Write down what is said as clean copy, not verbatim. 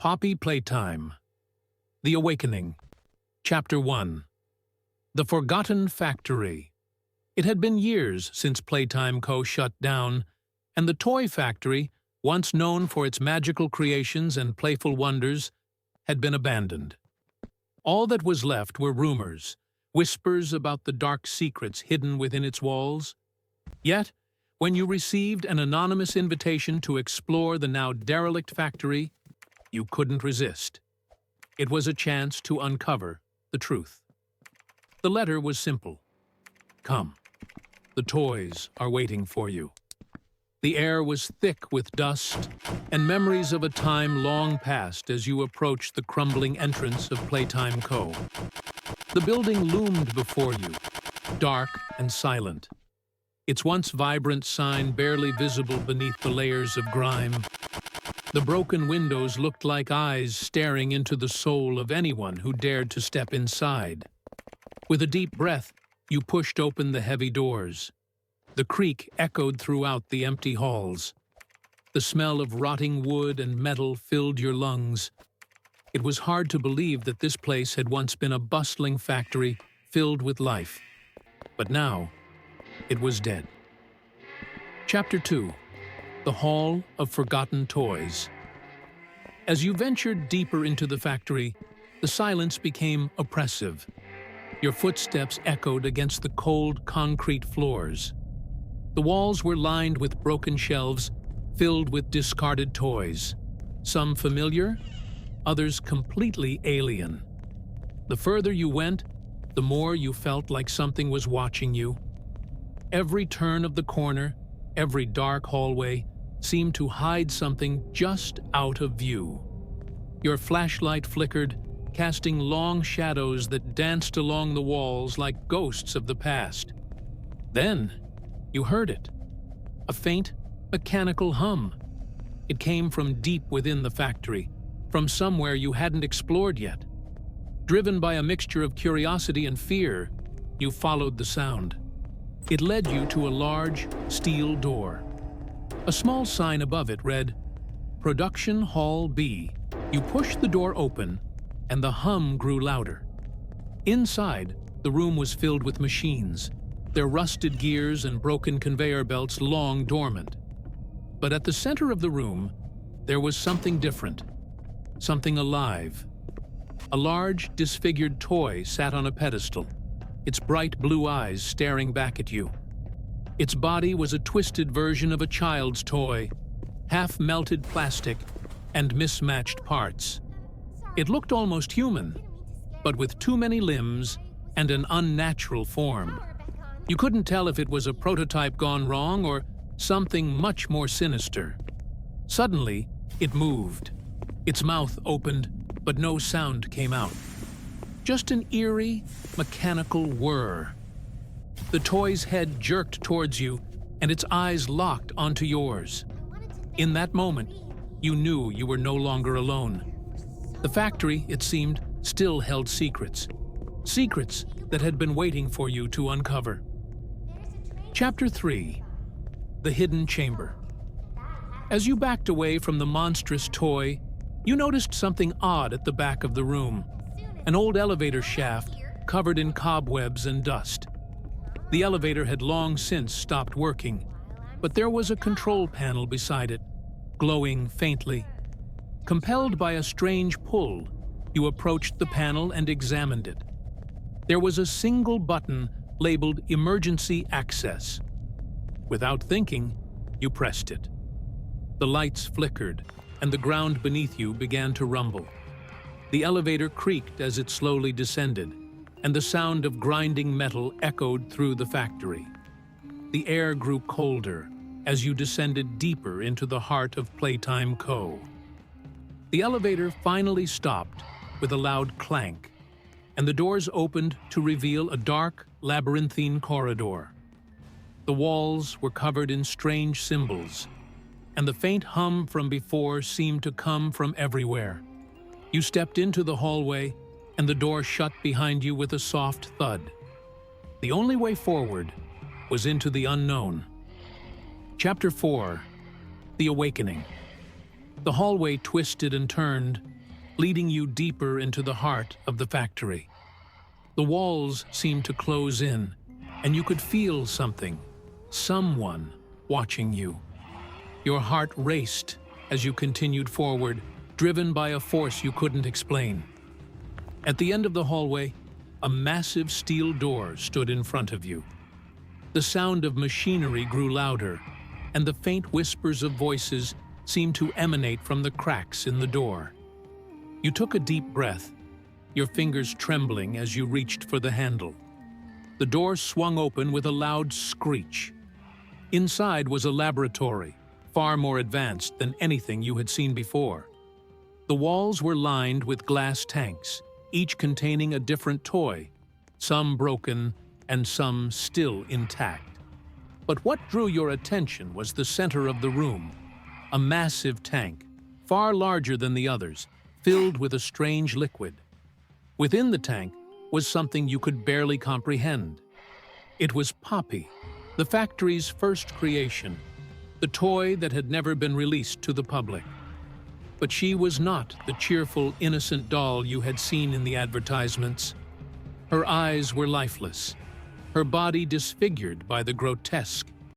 Poppy Playtime. The Awakening. Chapter 1. The Forgotten Factory. It had been years since Playtime Co. shut down, and the toy factory, once known for its magical creations and playful wonders, had been abandoned. All that was left were rumors, whispers about the dark secrets hidden within its walls. Yet, when you received an anonymous invitation to explore the now derelict factory, you couldn't resist. It was a chance to uncover the truth. The letter was simple. Come. The toys are waiting for you. The air was thick with dust and memories of a time long past as you approached the crumbling entrance of Playtime Co. The building loomed before you, dark and silent, its once vibrant sign barely visible beneath the layers of grime. The broken windows looked like eyes staring into the soul of anyone who dared to step inside. With a deep breath, you pushed open the heavy doors. The creak echoed throughout the empty halls. The smell of rotting wood and metal filled your lungs. It was hard to believe that this place had once been a bustling factory filled with life. But now, it was dead. Chapter 2. The Hall of Forgotten Toys. As you ventured deeper into the factory, the silence became oppressive. Your footsteps echoed against the cold concrete floors. The walls were lined with broken shelves filled with discarded toys, some familiar, others completely alien. The further you went, the more you felt like something was watching you. Every turn of the corner, every dark hallway, seemed to hide something just out of view. Your flashlight flickered, casting long shadows that danced along the walls like ghosts of the past. Then, you heard it. A faint, mechanical hum. It came from deep within the factory, from somewhere you hadn't explored yet. Driven by a mixture of curiosity and fear, you followed the sound. It led you to a large, steel door. A small sign above it read, Production Hall B. You pushed the door open, and the hum grew louder. Inside, the room was filled with machines, their rusted gears and broken conveyor belts long dormant. But at the center of the room, there was something different, something alive. A large, disfigured toy sat on a pedestal, its bright blue eyes staring back at you. Its body was a twisted version of a child's toy, half-melted plastic and mismatched parts. It looked almost human, but with too many limbs and an unnatural form. You couldn't tell if it was a prototype gone wrong or something much more sinister. Suddenly, it moved. Its mouth opened, but no sound came out. Just an eerie, mechanical whir. The toy's head jerked towards you, and its eyes locked onto yours. In that moment, you knew you were no longer alone. The factory, it seemed, still held secrets. Secrets that had been waiting for you to uncover. Chapter 3. The Hidden Chamber. As you backed away from the monstrous toy, you noticed something odd at the back of the room. An old elevator shaft covered in cobwebs and dust. The elevator had long since stopped working, but there was a control panel beside it, glowing faintly. Compelled by a strange pull, you approached the panel and examined it. There was a single button labeled Emergency Access. Without thinking, you pressed it. The lights flickered, and the ground beneath you began to rumble. The elevator creaked as it slowly descended, and the sound of grinding metal echoed through the factory. The air grew colder as you descended deeper into the heart of Playtime Co. The elevator finally stopped with a loud clank, and the doors opened to reveal a dark, labyrinthine corridor. The walls were covered in strange symbols, and the faint hum from before seemed to come from everywhere. You stepped into the hallway, and the door shut behind you with a soft thud. The only way forward was into the unknown. Chapter 4. The Awakening. The hallway twisted and turned, leading you deeper into the heart of the factory. The walls seemed to close in, and you could feel something, someone, watching you. Your heart raced as you continued forward, driven by a force you couldn't explain. At the end of the hallway, a massive steel door stood in front of you. The sound of machinery grew louder, and the faint whispers of voices seemed to emanate from the cracks in the door. You took a deep breath, your fingers trembling as you reached for the handle. The door swung open with a loud screech. Inside was a laboratory, far more advanced than anything you had seen before. The walls were lined with glass tanks, each containing a different toy, some broken and some still intact. But what drew your attention was the center of the room, a massive tank, far larger than the others, filled with a strange liquid. Within the tank was something you could barely comprehend. It was Poppy, the factory's first creation, the toy that had never been released to the public. But she was not the cheerful, innocent doll you had seen in the advertisements. Her eyes were lifeless, her body disfigured by the grotesque